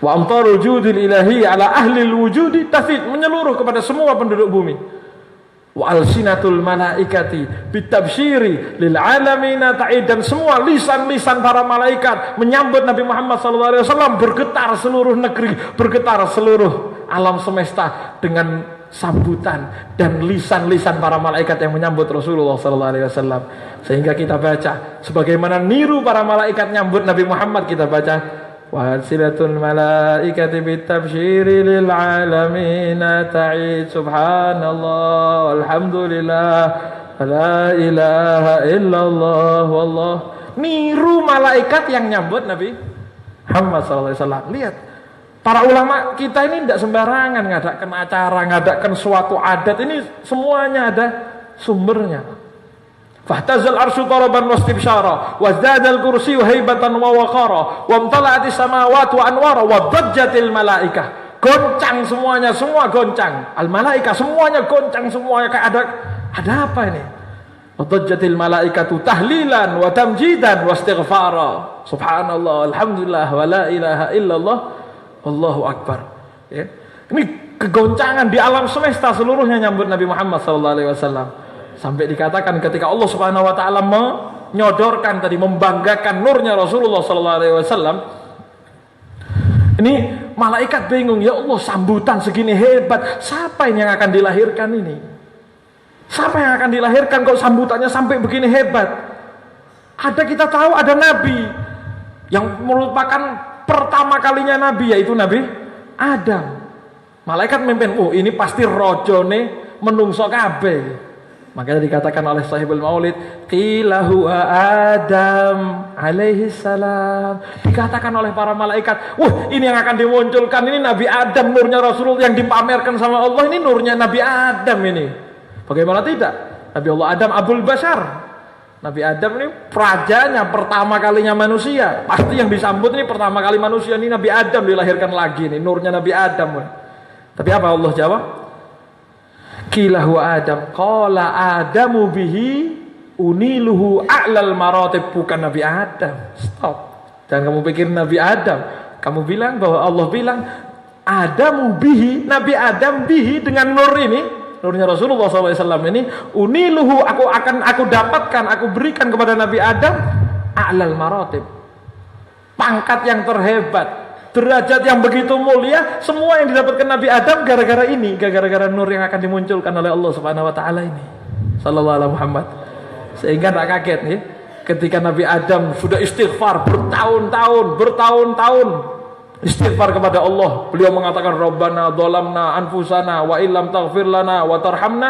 S3: Wa amtarul judil ilahi ala ahli wujudi tafid, menyeluruh kepada semua penduduk bumi. Wa alsinatul malaikati bitabsyiri lil alamina ta'id, dan semua lisan-lisan para malaikat menyambut Nabi Muhammad SAW, bergetar seluruh negeri, bergetar seluruh alam semesta dengan sambutan dan lisan-lisan para malaikat yang menyambut Rasulullah SAW. Sehingga kita baca sebagaimana niru para malaikat nyambut Nabi Muhammad, kita baca wasilatul malaikati bitabsyiri lil alamina ta'id, subhanallah walhamdulillah la ilaha illallah wallah. Niru malaikat yang nyambut Nabi Muhammad SAW. Lihat, para ulama kita ini tidak sembarangan ngadakan acara, ngadakan suatu adat, ini semuanya ada sumbernya. Fahtazal arsyu taraban wastibsyara wazdadal kursiyu haibatan wa waqara wa amtala'atis samawati wa anwara wa dajjatil malaikah. Goncang semuanya, semua goncang. Al malaikah semuanya goncang, semuanya kayak ada apa ini? Wa dajjatil malaikatu tahlilan wa tamjidan wa istighfara. Subhanallah, alhamdulillah, wa la ilaha illallah, wallahu akbar. Ya. Ini kegoncangan di alam semesta seluruhnya nyambut Nabi Muhammad sallallahu alaihi wasallam. Sampai dikatakan ketika Allah Subhanahu wa taala menyodorkan tadi, membanggakan nurnya Rasulullah sallallahu alaihi wasallam, ini malaikat bingung, ya Allah, sambutan segini hebat, siapa yang akan dilahirkan ini? Siapa yang akan dilahirkan kok sambutannya sampai begini hebat? Ada, kita tahu ada nabi yang merupakan pertama kalinya nabi, yaitu Nabi Adam. Malaikat memimpin, oh ini pasti rojone menungso kabeh. Makanya dikatakan oleh sahibul maulid, qila huwa Adam alaihi salam. Dikatakan oleh para malaikat, wah ini yang akan dimunculkan, ini Nabi Adam, nurnya Rasulullah yang dipamerkan sama Allah, ini nurnya Nabi Adam ini. Bagaimana tidak? Nabi Allah Adam Abul Bashar. Nabi Adam ini rajanya, pertama kalinya manusia. Pasti yang disambut ini pertama kali manusia, ini Nabi Adam dilahirkan lagi, ini nurnya Nabi Adam. Tapi apa Allah jawab? Qila huwa Adam, qala Adamu bihi uniluhu a'lal maratib. Bukan Nabi Adam. Stop. Dan kamu pikir Nabi Adam, kamu bilang bahwa Allah bilang Adamu bihi, Nabi Adam bihi, dengan nur ini, nurnya Rasulullah SAW ini, uniluhu, aku dapatkan, aku berikan kepada Nabi Adam a'lal maratib, pangkat yang terhebat, derajat yang begitu mulia, semua yang didapatkan Nabi Adam gara-gara ini, gara-gara nur yang akan dimunculkan oleh Allah Subhanahu wa taala ini. Sallallahu alaihi Muhammad. Sehingga tak kaget ya, ketika Nabi Adam sudah istighfar bertahun-tahun istighfar kepada Allah. Beliau mengatakan Rabbana dzalamna anfusana wa illam taghfir lana wa tarhamna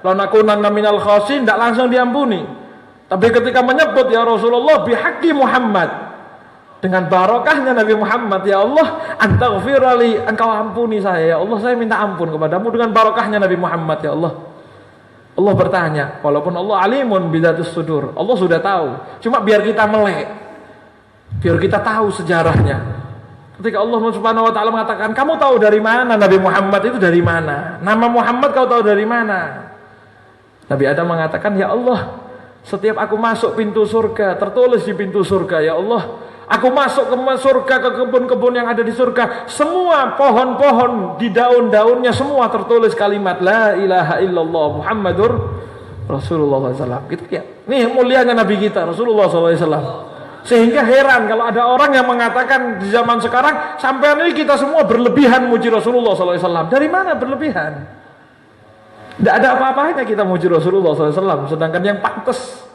S3: lanakunanna minal khasirin, tidak langsung diampuni. Tapi ketika menyebut ya Rasulullah bihaqqi Muhammad, dengan barokahnya Nabi Muhammad, ya Allah antaghfirali, engkau ampuni saya ya Allah, saya minta ampun kepadamu dengan barokahnya Nabi Muhammad ya Allah. Allah bertanya, walaupun Allah alimun bidzatus sudur, Allah sudah tahu, cuma biar kita melek, biar kita tahu sejarahnya. Ketika Allah Subhanahu wa taala mengatakan, kamu tahu dari mana Nabi Muhammad itu dari mana? Nama Muhammad kau tahu dari mana? Nabi Adam mengatakan, ya Allah, setiap aku masuk pintu surga, tertulis di pintu surga, ya Allah, aku masuk ke surga, ke kebun-kebun yang ada di surga, semua pohon-pohon di daun-daunnya semua tertulis kalimat la ilaha illallah Muhammadur Rasulullah SAW. Gitu ya. Nih mulianya Nabi kita Rasulullah SAW. Sehingga heran kalau ada orang yang mengatakan di zaman sekarang, sampai ini kita semua berlebihan muji Rasulullah SAW. Dari mana berlebihan? Tidak ada apa-apanya kita muji Rasulullah SAW. Sedangkan yang pantas,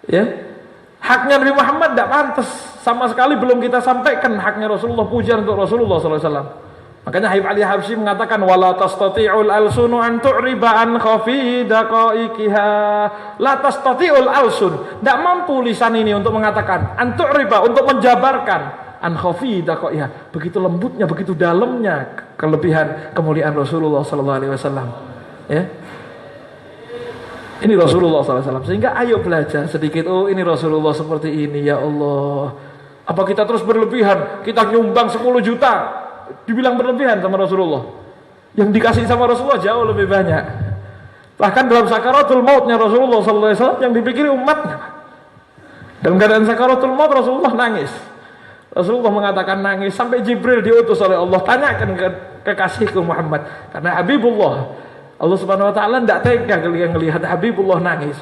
S3: ya, haknya Nabi Muhammad tidak pantas. Sama sekali belum kita sampaikan haknya Rasulullah, pujian untuk Rasulullah SAW. Makanya Habib Ali Habsyi mengatakan wala tastati'ul alsunu an tu'riba an khafi daqaiqiha. La tastati'ul alsun, tidak mampu lisan ini untuk mengatakan an tu'riba, untuk menjabarkan an khafi daqaiqiha, begitu lembutnya, begitu dalamnya kelebihan kemuliaan Rasulullah sallallahu alaihi wasallam. Ya. Ini Rasulullah SAW. Sehingga ayo belajar sedikit. Oh ini Rasulullah seperti ini ya Allah. Apa kita terus berlebihan? Kita nyumbang 10 juta, dibilang berlebihan sama Rasulullah. Yang dikasih sama Rasulullah jauh lebih banyak. Bahkan dalam sakaratul mautnya Rasulullah SAW yang dipikiri umatnya. Dalam keadaan sakaratul maut Rasulullah nangis. Rasulullah mengatakan nangis sampai Jibril diutus oleh Allah, tanyakan ke kekasihku Muhammad. Karena Habibullah, Allah Subhanahu wa taala tidak tega melihat Habibullah nangis.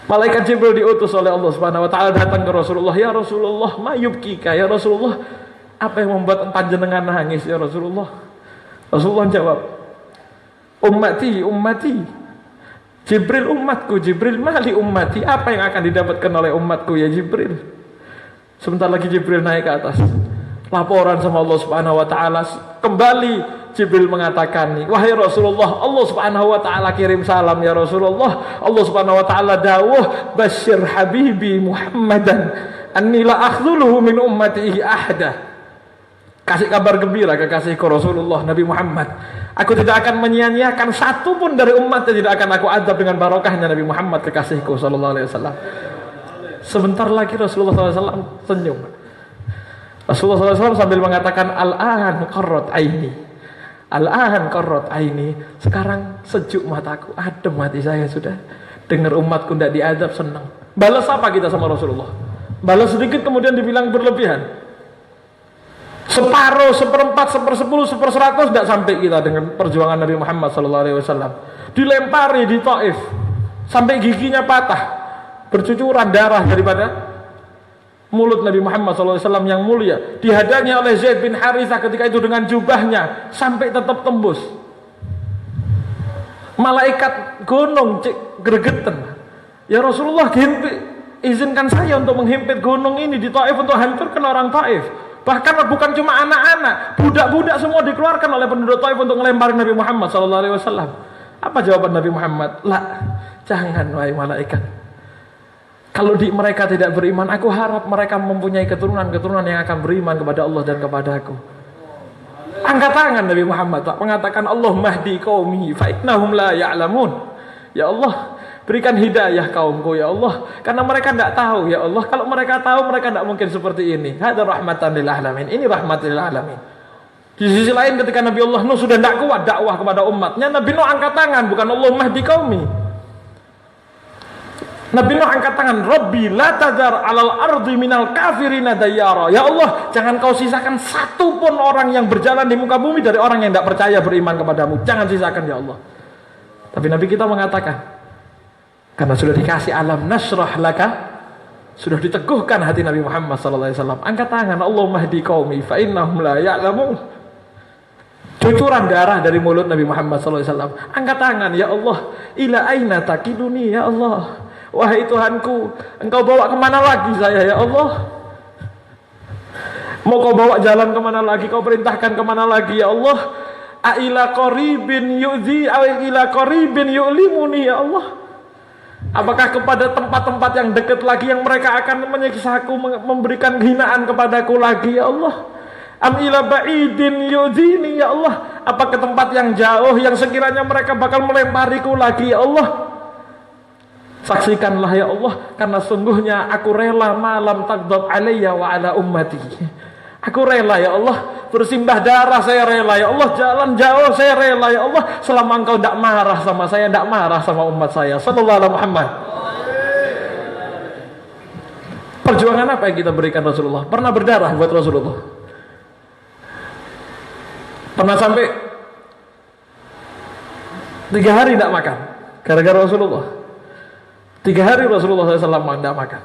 S3: Malaikat Jibril diutus oleh Allah Subhanahu wa taala datang ke Rasulullah, "Ya Rasulullah, ma yubkika ya Rasulullah? Apa yang membuat panjenengan nangis ya Rasulullah?" Rasulullah jawab, "Ummati, ummati." Jibril umatku, Jibril mali ummati. Apa yang akan didapatkan oleh umatku ya Jibril? Sebentar lagi Jibril naik ke atas. Laporan sama Allah Subhanahu wa taala. Kembali Jibril mengatakan, wahai Rasulullah, Allah Subhanahu wa taala kirim salam ya Rasulullah. Allah Subhanahu wa taala dawuh, "Basyir habibi Muhammadan anni la akhdhuluhu min ummatihi ahada." Kasih kabar gembira kekasihku Rasulullah Nabi Muhammad. Aku tidak akan menyia-nyiakan satu pun dari umatnya, tidak akan aku adab dengan barokahnya Nabi Muhammad kekasihku sallallahu alaihi wasallam. Sebentar lagi Rasulullah SAW senyum. Rasulullah SAW sambil mengatakan, "Al-an qarrat aini." Al-an qarrat aini. Sekarang sejuk mataku, adem hati saya sudah. Dengar umatku tidak diadab, senang. Balas apa kita sama Rasulullah? Balas sedikit kemudian dibilang berlebihan. Separuh, seperempat, sepersepuluh, seperseratus tidak sampai kita dengan perjuangan Nabi Muhammad SAW. Dilempari di Taif sampai giginya patah, bercucuran darah daripada mulut Nabi Muhammad SAW yang mulia. Dihadangi oleh Zaid bin Harithah ketika itu dengan jubahnya sampai tetap tembus. Malaikat gunung gregetan. Ya Rasulullah, izinkan saya untuk menghimpit gunung ini di Taif untuk hancurkan orang Taif. Bahkan bukan cuma anak-anak, budak-budak semua dikeluarkan oleh penduduk Taif untuk melempari Nabi Muhammad SAW. Apa jawaban Nabi Muhammad? La, jangan wahai malaikat. Kalau mereka tidak beriman, aku harap mereka mempunyai keturunan-keturunan yang akan beriman kepada Allah dan kepada aku. Angkat tangan Nabi Muhammad mengatakan, Allah mahdi qaumi fa innahum la ya'lamun. Ya Allah, berikan hidayah kaumku ya Allah, karena mereka tidak tahu ya Allah. Kalau mereka tahu, mereka tidak mungkin seperti ini. Hada rahmatan lil alamin. Ini rahmatan lil alamin. Di sisi lain ketika Nabi Allah Nuh sudah tidak kuat dakwah kepada umatnya, Nabi Nuh angkat tangan, bukan Allah mahdi qaumi. Nabi Nuh angkat tangan, Rabbi la tadar alal ardi minal kafirina dayyara. Ya Allah, jangan kau sisakan satu pun orang yang berjalan di muka bumi dari orang yang tidak percaya beriman kepadamu. Jangan sisakan ya Allah. Tapi Nabi kita mengatakan, karena sudah dikasih alam nasrah laka Sudah diteguhkan hati Nabi Muhammad SAW. Angkat tangan, Allahumma hdi qaumi fa innahum la ya'lamun. Cucuran darah dari mulut Nabi Muhammad SAW. Angkat tangan, ya Allah, ila aina takiluni, ya Allah. Wahai Tuhanku, Engkau bawa kemana lagi saya, ya Allah? Mau Kau bawa jalan kemana lagi? Kau perintahkan kemana lagi, ya Allah? A'ila qaribin yu'zi, a'ila qaribin yu'limuni, ya Allah. Apakah kepada tempat-tempat yang dekat lagi yang mereka akan menyiksaku, memberikan hinaan kepadaku lagi, ya Allah? Am ila ba'idin yu'zini, ya Allah? Apa ke tempat yang jauh yang sekiranya mereka bakal melempariku lagi, ya Allah? Saksikanlah, ya Allah, karena sungguhnya aku rela malam taghdab alayya wa ala ummati. Aku rela, ya Allah, bersimbah darah saya rela, ya Allah, jalan jauh saya rela, ya Allah, selama Engkau tidak marah sama saya, tidak marah sama umat saya. Sallallahu alaihi Muhammad. Perjuangan apa yang kita berikan Rasulullah? Pernah berdarah buat Rasulullah? Pernah sampai 3 hari tidak makan gara-gara Rasulullah? 3 hari Rasulullah SAW tidak makan.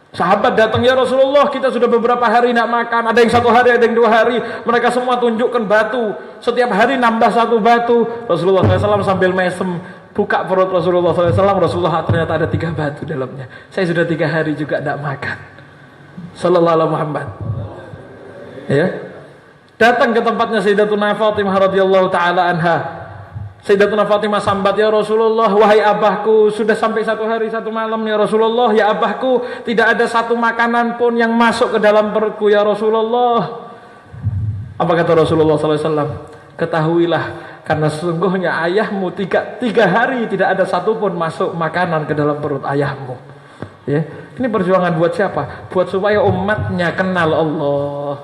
S3: Sahabat datang, ya Rasulullah, kita sudah beberapa hari tidak makan. Ada yang 1 hari, ada yang 2 hari. Mereka semua tunjukkan batu. Setiap hari nambah 1 batu. Rasulullah SAW sambil mesem buka perut Rasulullah SAW. Rasulullah ternyata ada 3 batu dalamnya. Saya sudah 3 hari juga tidak makan. Sallallahu alaihi Muhammad. Ya, datang ke tempatnya Sayyidatuna Fatimah radhiyallahu taala anha. Sayyidatuna Fatimah sambat, ya Rasulullah, wahai abahku, sudah sampai 1 hari 1 malam ya Rasulullah, ya abahku, tidak ada 1 makanan pun yang masuk ke dalam perutku ya Rasulullah. Apa kata Rasulullah SAW? Ketahuilah, karena sesungguhnya ayahmu 3 hari tidak ada 1 pun masuk makanan ke dalam perut ayahmu. Ya, ini perjuangan buat siapa? Buat supaya umatnya kenal Allah,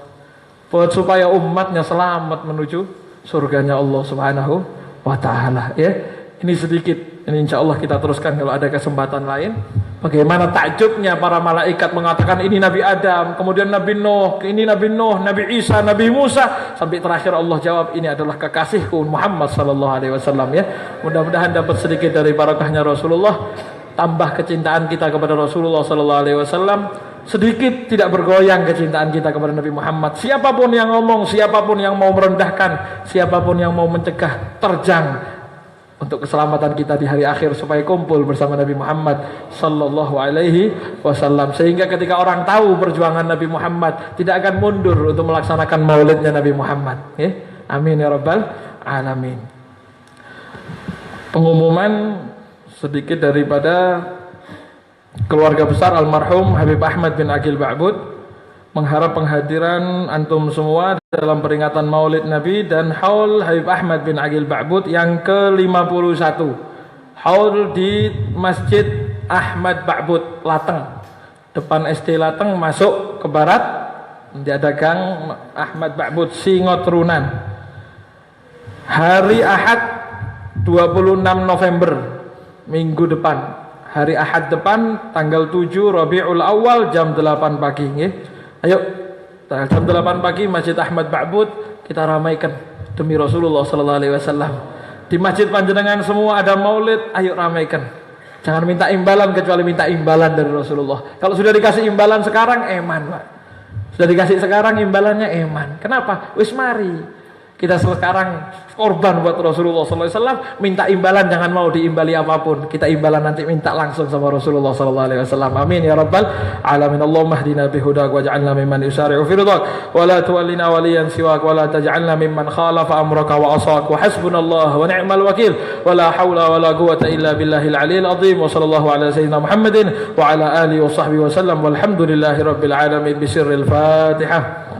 S3: buat supaya umatnya selamat menuju surganya Allah Subhanahu wa ta'ala. Ya, ini sedikit, ini insya Allah kita teruskan kalau ada kesempatan lain. Bagaimana takjubnya para malaikat mengatakan ini Nabi Adam, kemudian Nabi Nuh, ini Nabi Nuh, Nabi Isa, Nabi Musa, sampai terakhir Allah jawab ini adalah kekasihku Muhammad sallallahu alaihi wasallam. Ya, mudah-mudahan dapat sedikit dari barakahnya Rasulullah, tambah kecintaan kita kepada Rasulullah sallallahu alaihi wasallam, sedikit tidak bergoyang kecintaan kita kepada Nabi Muhammad. Siapapun yang ngomong, siapapun yang mau merendahkan, siapapun yang mau mencegah, terjang untuk keselamatan kita di hari akhir supaya kumpul bersama Nabi Muhammad sallallahu alaihi wasallam. Sehingga ketika orang tahu perjuangan Nabi Muhammad, tidak akan mundur untuk melaksanakan maulidnya Nabi Muhammad. Ya? Amin ya rabbal alamin. Pengumuman sedikit daripada keluarga besar almarhum Habib Ahmad bin Aqil Ba'bud, mengharap penghadiran antum semua dalam peringatan Maulid Nabi dan haul Habib Ahmad bin Aqil Ba'bud yang ke-51. Haul di Masjid Ahmad Ba'bud Lateng, depan SD Lateng, masuk ke barat ada gang Ahmad Ba'bud Singotrunan. Hari Ahad 26 November, minggu depan, hari Ahad depan, tanggal 7 Rabiul Awal, jam 8 pagi. Ayo, jam 8 pagi Masjid Ahmad Ba'bud kita ramaikan demi Rasulullah sallallahu alaihi wasallam. Di masjid panjenengan semua ada maulid, ayo ramaikan. Jangan minta imbalan kecuali minta imbalan dari Rasulullah. Kalau sudah dikasih imbalan sekarang, eman, Pak. Sudah dikasih sekarang imbalannya, eman. Kenapa? Wis mari kita sekarang korban buat Rasulullah SAW, minta imbalan, jangan mau diimbali apapun. Kita imbalan nanti minta langsung sama Rasulullah SAW. Amin ya rabbal alamin. Allahumma hdina bihudak waj'alna mimman yusari'u fi ridak wa la tuwallina waliyan siwak wa la taj'alna mimman khalafa amraka wa asak wa hasbunallah wa ni'mal wakil wa la hawla wa la quwwata illa billahil aliyyil azim. Wa sallallahu ala sayyidina Muhammadin wa ala alihi wa sahbihi wa sallam walhamdulillahi rabbil alamin. Bisirril Fatihah.